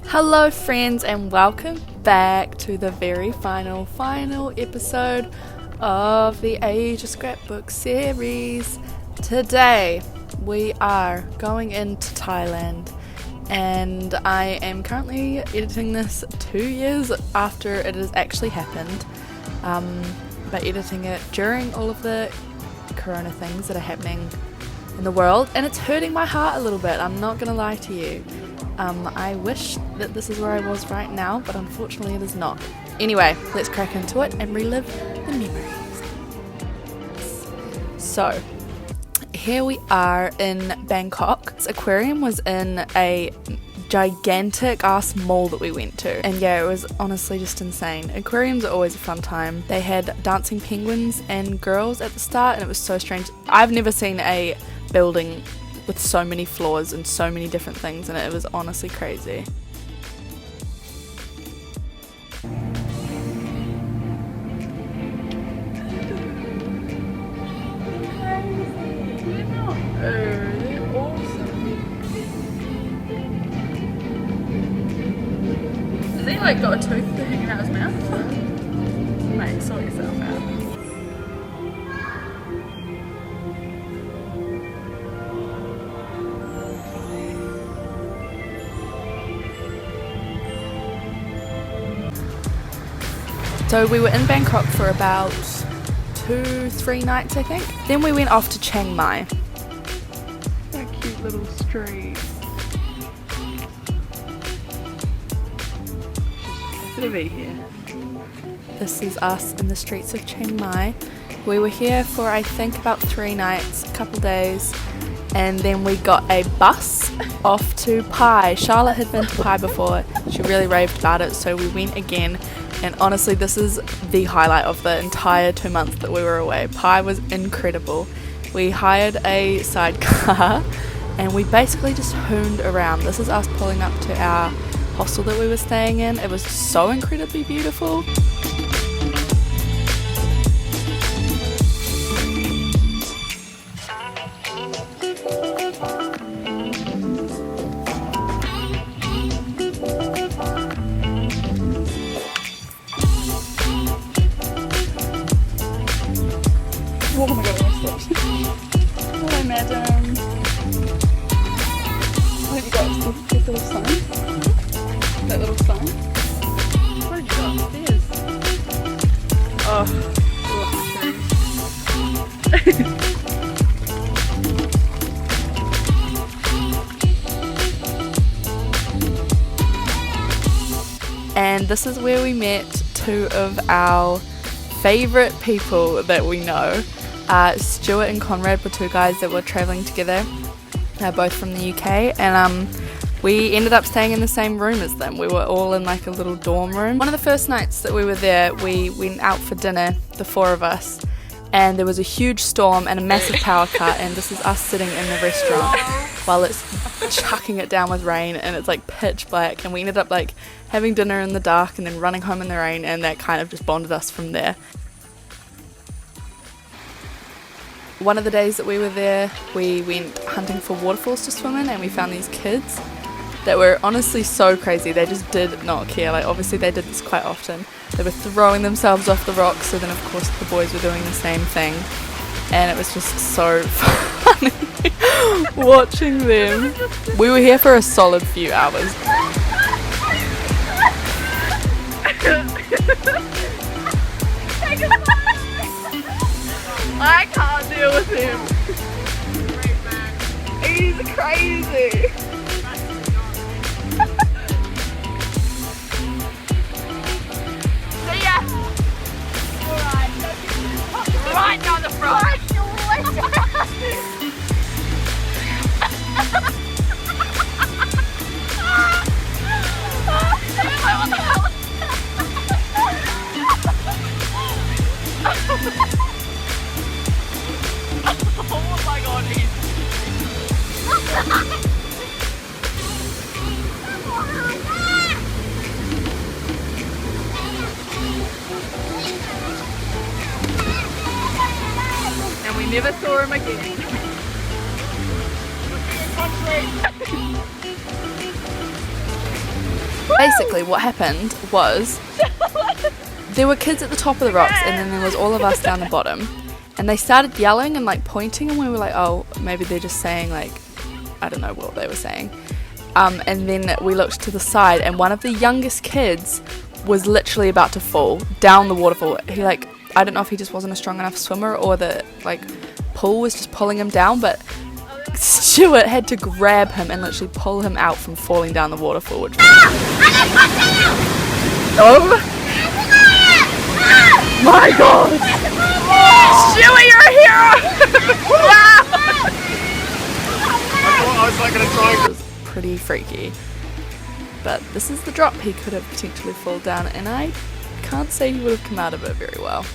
Hello friends, and welcome back to the very final episode of the Asia Scrapbook series. Today we are going into Thailand, and I am currently editing this 2 years after it has actually happened, but editing it during all of the corona things that are happening in the world, and it's hurting my heart a little bit, I'm not gonna lie to you. I wish that this is where I was right now, but unfortunately it is not. Anyway, let's crack into it and relive the memories. So, here we are in Bangkok. This aquarium was in a gigantic ass mall that we went to, and yeah, it was honestly just insane. Aquariums are always a fun time. They had dancing penguins and girls at the start, and it was so strange. I've never seen a building with so many floors and so many different things, and it was honestly crazy. Has he like got a tooth hanging out his mouth? Mate, sort yourself out. So we were in Bangkok for about 2-3 nights, I think. Then we went off to Chiang Mai. That cute little street. Should be here. This is us in the streets of Chiang Mai. We were here for I think about 3 nights, a couple days, and then we got a bus off to Pai. Charlotte had been to Pai before. She really raved about it, so we went again. And honestly, this is the highlight of the entire 2 months that we were away. Pai was incredible. We hired a sidecar and we basically just hooned around. This is us pulling up to our hostel that we were staying in. It was so incredibly beautiful. Oh my god, I slipped. Hello, madam. What have you got? This little sign? That little sign? What have you got upstairs? Oh, and this is where we met 2 of our favourite people that we know. Stuart and Conrad were 2 guys that were travelling together, both from the UK, and we ended up staying in the same room as them. We were all in like a little dorm room. One of the first nights that we were there, we went out for dinner, the 4 of us, and there was a huge storm and a massive power cut, and this is us sitting in the restaurant while it's chucking it down with rain, and it's like pitch black, and we ended up like having dinner in the dark and then running home in the rain, and that kind of just bonded us from there. One of the days that we were there, we went hunting for waterfalls to swim in, and we found these kids that were honestly so crazy. They just did not care. Like, obviously they did this quite often. They were throwing themselves off the rocks, so then of course the boys were doing the same thing, and it was just so funny watching them. We were here for a solid few hours. I can't deal with him. He's crazy. See ya. Alright, right down the front. What the hell? Oh my god, he's... And we never saw him again. Basically what happened was there were kids at the top of the rocks and then there was all of us down the bottom, and they started yelling and like pointing, and we were like, oh, maybe they're just saying like, I don't know what they were saying. And then we looked to the side and one of the youngest kids was literally about to fall down the waterfall. He like, I don't know if he just wasn't a strong enough swimmer or the like pool was just pulling him down, but Stuart had to grab him and literally pull him out from falling down the waterfall. Which oh my god! Stuart, you're a hero! I was like gonna try. Pretty freaky. But this is the drop. He could have potentially fallen down, and I can't say he would have come out of it very well.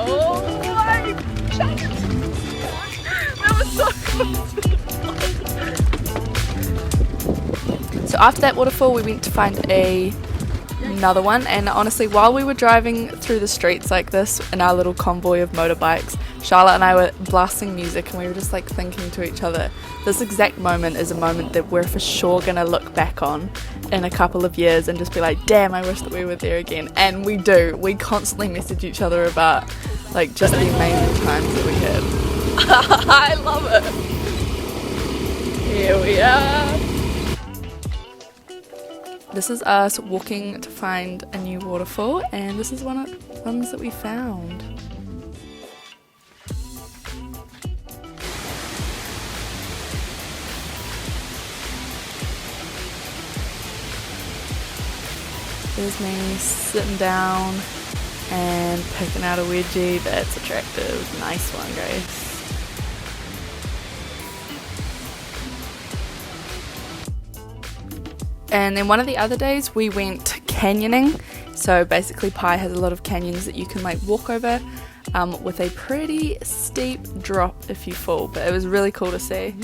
Oh my god! That was so close. So after that waterfall, we went to find another one, and honestly, while we were driving through the streets like this in our little convoy of motorbikes, Charlotte and I were blasting music, and we were just like thinking to each other, this exact moment is a moment that we're for sure gonna look back on in a couple of years and just be like, damn, I wish that we were there again. And we do. We constantly message each other about like just the amazing times that we had. I love it. Here we are. This is us walking to find a new waterfall, and this is one of the ones that we found. There's me sitting down and picking out a wedgie. That's attractive. Nice one, guys. And then one of the other days we went canyoning. So basically Pai has a lot of canyons that you can like walk over with a pretty steep drop if you fall, but it was really cool to see.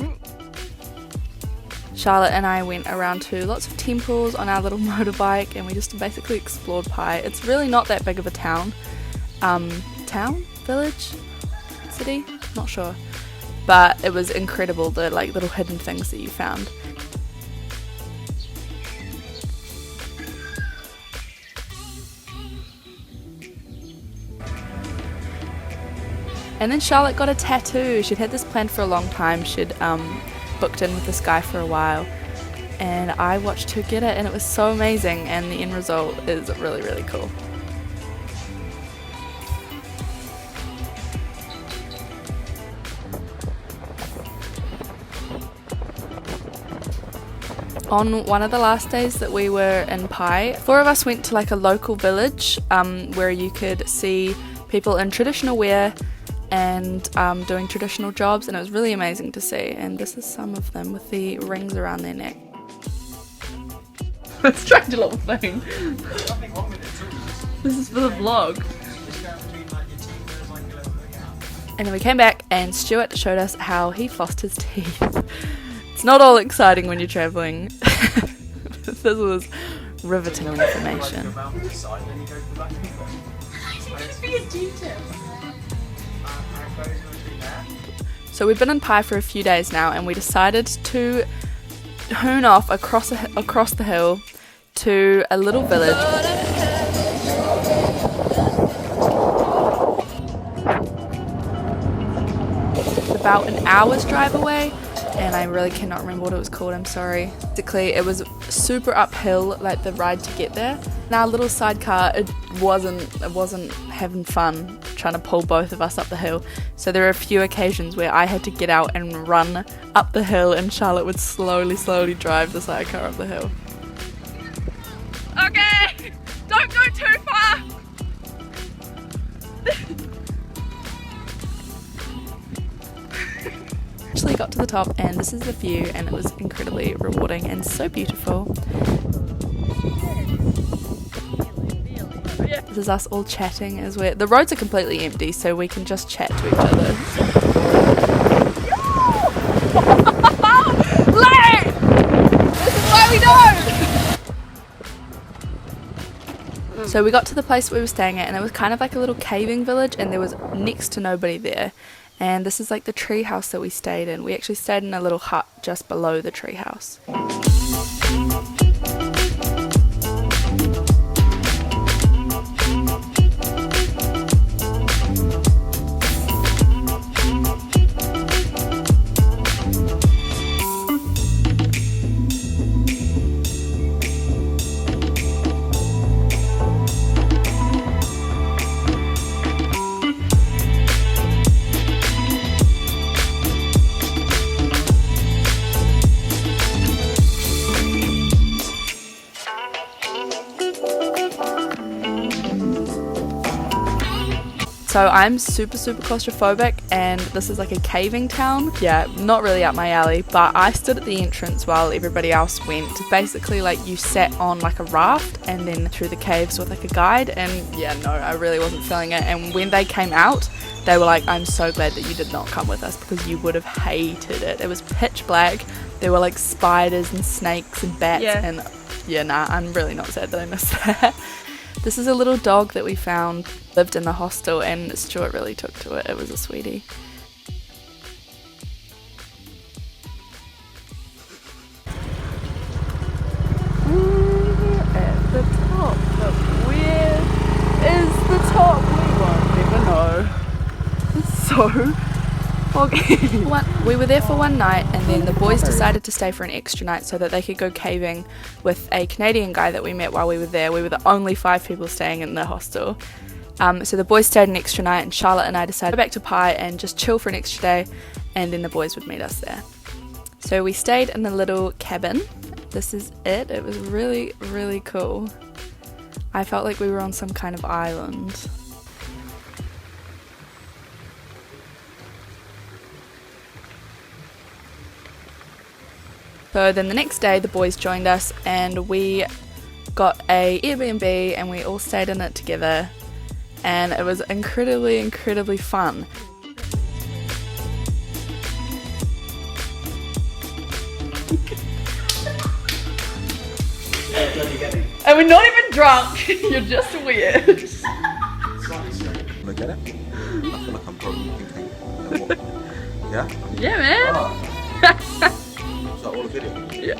Charlotte and I went around to lots of temples on our little motorbike, and we just basically explored Pai. It's really not that big of a town. Village? City? Not sure. But it was incredible, the like little hidden things that you found. And then Charlotte got a tattoo. She'd had this planned for a long time. She'd booked in with this guy for a while, and I watched her get it, and it was so amazing, and the end result is really, really cool. On one of the last days that we were in Pai, 4 of us went to like a local village where you could see people in traditional wear and doing traditional jobs, and it was really amazing to see. And this is some of them with the rings around their neck. Strange little thing. This is for the vlog. And then we came back and Stuart showed us how he flossed his teeth. It's not all exciting when you're travelling. This was riveting information. So we've been in Pai for a few days now, and we decided to hoon off across the hill to a little village. It's about an hour's drive away, and I really cannot remember what it was called, I'm sorry. Basically, it was super uphill, like the ride to get there. In our little sidecar, it wasn't having fun trying to pull both of us up the hill. So there were a few occasions where I had to get out and run up the hill, and Charlotte would slowly drive the sidecar up the hill. Okay, don't go too far. Actually got to the top, and this is the view, and it was incredibly rewarding and so beautiful. This is us all chatting as we're... The roads are completely empty, so we can just chat to each other. Late! This is why we don't! So we got to the place we were staying at, and it was kind of like a little caving village, and there was next to nobody there. And this is like the tree house that we stayed in. We actually stayed in a little hut just below the tree house. So I'm super claustrophobic, and this is like a caving town. Yeah, not really up my alley, but I stood at the entrance while everybody else went. Basically, like, you sat on like a raft and then through the caves with like a guide, and yeah, no, I really wasn't feeling it. And when they came out, they were like, I'm so glad that you did not come with us because you would have hated it. It was pitch black. There were like spiders and snakes and bats, and yeah, nah, I'm really not sad that I missed that. This is a little dog that we found, lived in the hostel, and Stuart really took to it. It was a sweetie. We're at the top, but where is the top? We won't ever know. It's so foggy. We were there for one night, and then the boys decided to stay for an extra night so that they could go caving with a Canadian guy that we met while we were there. We were the only 5 people staying in the hostel. So the boys stayed an extra night, and Charlotte and I decided to go back to Pai and just chill for an extra day, and then the boys would meet us there. So we stayed in a little cabin. This is it. It was really cool. I felt like we were on some kind of island. So then the next day the boys joined us, and we got a Airbnb and we all stayed in it together, and it was incredibly fun. And we're not even drunk, you're just weird. Look at it. I feel like I'm probably thinking. Yeah? Yeah, man. Oh. Is that all the video? Yeah.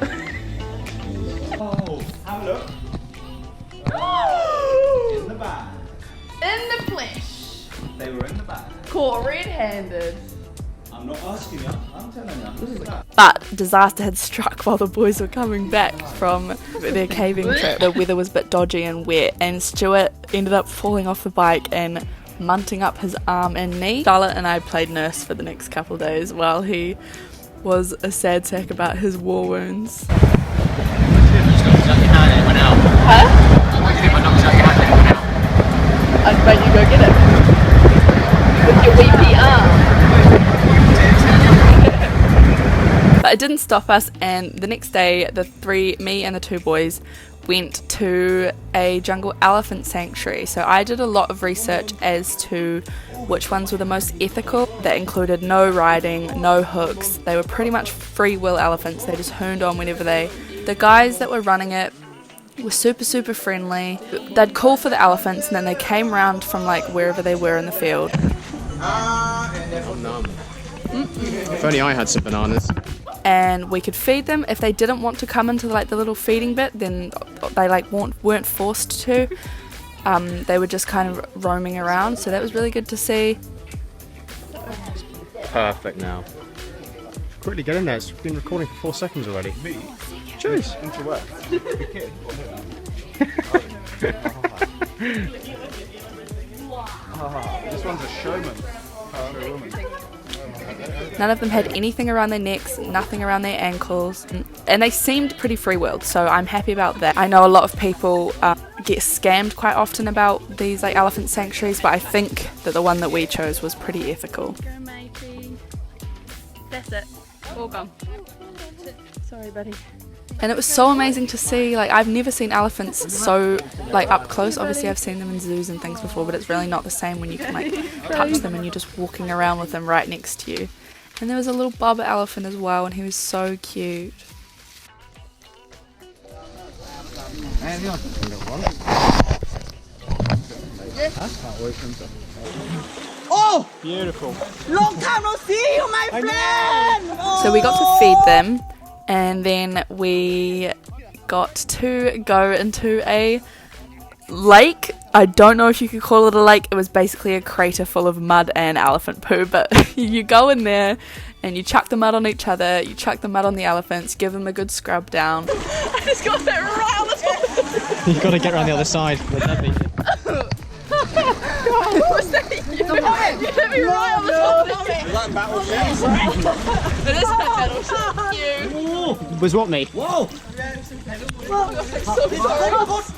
Oh, have a look. In the bag. In the flesh. They were in the bag. Caught red-handed. I'm not asking you, I'm telling you. But disaster had struck while the boys were coming back from their caving trip. The weather was a bit dodgy and wet, and Stuart ended up falling off the bike and munting up his arm and knee. Charlotte and I played nurse for the next couple of days while he was a sad sack about his war wounds. Huh? I'd bet you go get it. With your weepy arm. But it didn't stop us, and the next day me and the 2 boys went to a jungle elephant sanctuary. So I did a lot of research as to which ones were the most ethical. That included no riding, no hooks. They were pretty much free will elephants. They just hooned on whenever the guys that were running it were super friendly. They'd call for the elephants, and then they came round from like wherever they were in the field. If only I had some bananas. And we could feed them. If they didn't want to come into like the little feeding bit, then they like weren't forced to. They were just kind of roaming around, so that was really good to see. Perfect now. Quickly get in there, it's been recording for 4 seconds already. Me? Cheers. Into work. This one's a showman. None of them had anything around their necks, nothing around their ankles, and they seemed pretty free-willed, so I'm happy about that. I know a lot of people get scammed quite often about these like elephant sanctuaries, but I think that the one that we chose was pretty ethical. That's it. All gone. Sorry, buddy. And it was so amazing to see. Like, I've never seen elephants so like up close. Obviously I've seen them in zoos and things before, but it's really not the same when you can like touch them and you're just walking around with them right next to you. And there was a little bobber elephant as well, and he was so cute. Oh! Beautiful. Long time no see you, my friend! So we got to feed them, and then we got to go into a lake. I don't know if you could call it a lake. It was basically a crater full of mud and elephant poo, but you go in there and you chuck the mud on each other, you chuck the mud on the elephants, give them a good scrub down. I just got that right on the top. You've got to get around the other side. Was that you? You hit me right on the top of the It is like battleship. You. Was what me? Whoa!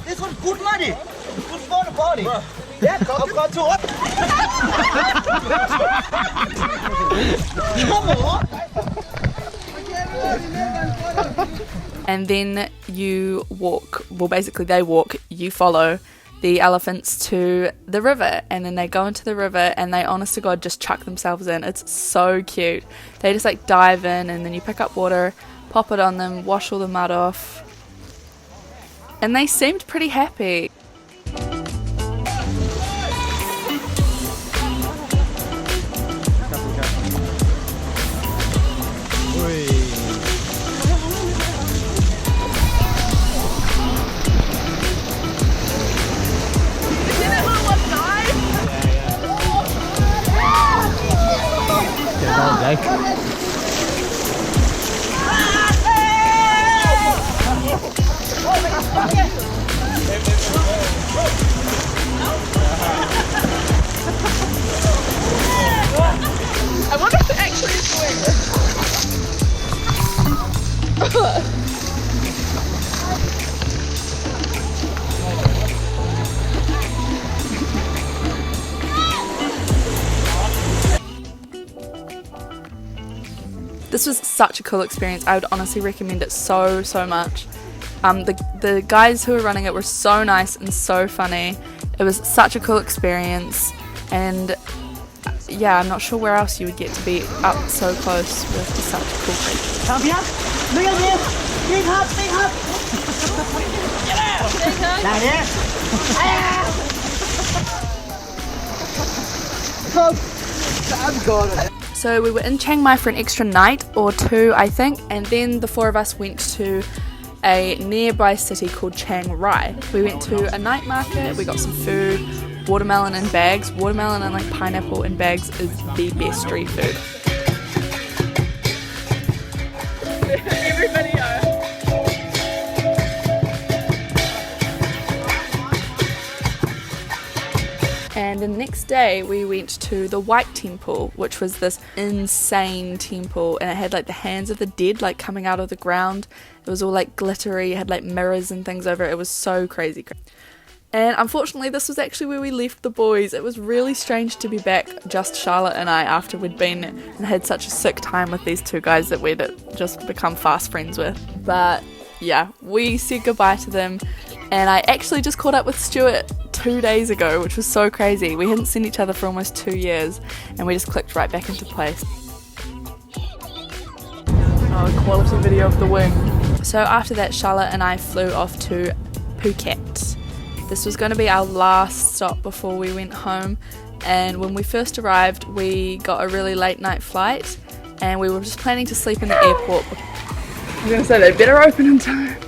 This one good money. Good for the body. Yeah, I've got to what? Come on! And then you walk, well basically they walk, you follow the elephants to the river, and then they go into the river and they honest to God just chuck themselves in. It's so cute. They just like dive in, and then you pick up water, pop it on them, wash all the mud off, and they seemed pretty happy. I wonder if it actually is doing this. This was such a cool experience. I would honestly recommend it so much. The guys who were running it were so nice and so funny. It was such a cool experience, and yeah, I'm not sure where else you would get to be up so close with such a cool creature. Come here. Look at this. Big hug, big hug. Get out. Big hug. Down here. I'm gone. So we were in Chiang Mai for an extra night or two, I think, and then the four of us went to a nearby city called Chiang Rai. We went to a night market, we got some food, watermelon in bags. Watermelon and like pineapple in bags is the best street food. Everybody And the next day we went to the White Temple, which was this insane temple, and it had like the hands of the dead like coming out of the ground. It was all like glittery, it had like mirrors and things over it. It was so crazy. And unfortunately this was actually where we left the boys. It was really strange to be back, just Charlotte and I, after we'd been and had such a sick time with these two guys that we'd just become fast friends with. But yeah, we said goodbye to them, and I actually just caught up with Stuart 2 days ago, which was so crazy. We hadn't seen each other for almost 2 years, and we just clicked right back into place. Oh, quality video of the wing. So after that, Charlotte and I flew off to Phuket. This was going to be our last stop before we went home, and when we first arrived we got a really late night flight, and we were just planning to sleep in the airport. I'm going to say they better open in time.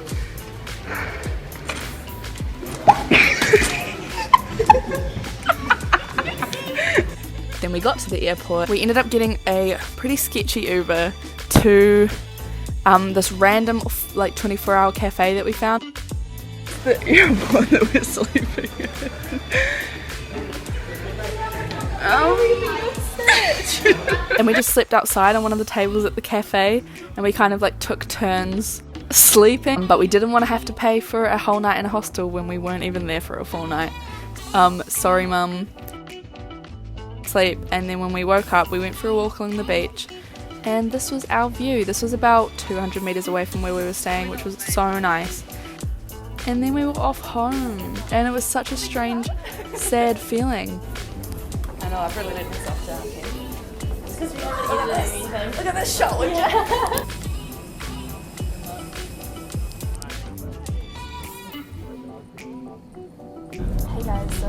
Then we got to the airport. We ended up getting a pretty sketchy Uber to this random like 24-hour cafe that we found. The airport that we're sleeping in. And we just slept outside on one of the tables at the cafe, and we kind of like took turns sleeping, but we didn't want to have to pay for a whole night in a hostel when we weren't even there for a full night. Sorry mum. Sleep. And then when we woke up we went for a walk along the beach, and this was our view. This was about 200 meters away from where we were staying, which was so nice. And then we were off home, and it was such a strange, sad feeling. I know, I've really let myself down here. It's because we haven't eaten anything. Look at this shot, would you? Hey guys, so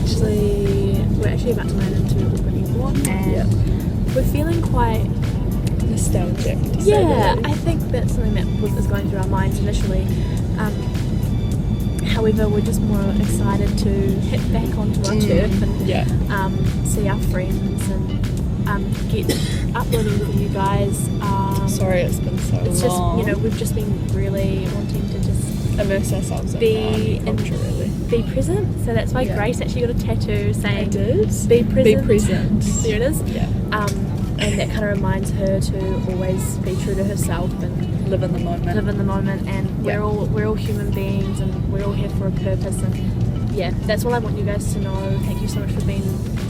we're actually about to land into Auckland Airport, and we're feeling quite nostalgic. Yeah, I think that's something that is going through our minds initially. However, we're just more excited to hit back onto our turf and see our friends and get uploading for you guys. Sorry, it's been so long. It's just, we've just been really wanting to just immerse ourselves in culture, really. Be present. So that's why Grace actually got a tattoo saying, I did. Be present. Be present. There it is. Yeah. And that kind of reminds her to always be true to herself and live in the moment. And we're all human beings, and we're all here for a purpose. And yeah, that's all I want you guys to know. Thank you so much for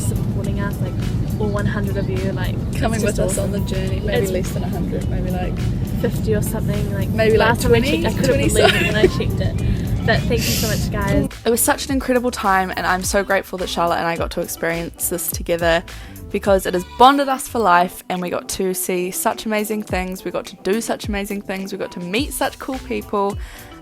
supporting us, like all 100 of you, like coming with us awesome. on the journey. Maybe less than 100, maybe like 50 or something. Like maybe last like 20. time I checked, I couldn't believe it when I checked it. But thank you so much, guys. It was such an incredible time, and I'm so grateful that Charlotte and I got to experience this together, because it has bonded us for life, and we got to see such amazing things, we got to do such amazing things, we got to meet such cool people,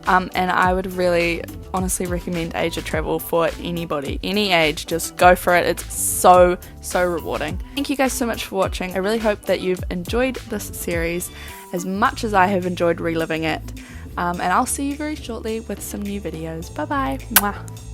and I would really honestly recommend Asia travel for anybody, any age. Just go for it. It's so rewarding. Thank you guys so much for watching. I really hope that you've enjoyed this series as much as I have enjoyed reliving it, and I'll see you very shortly with some new videos. Bye bye. Mwah.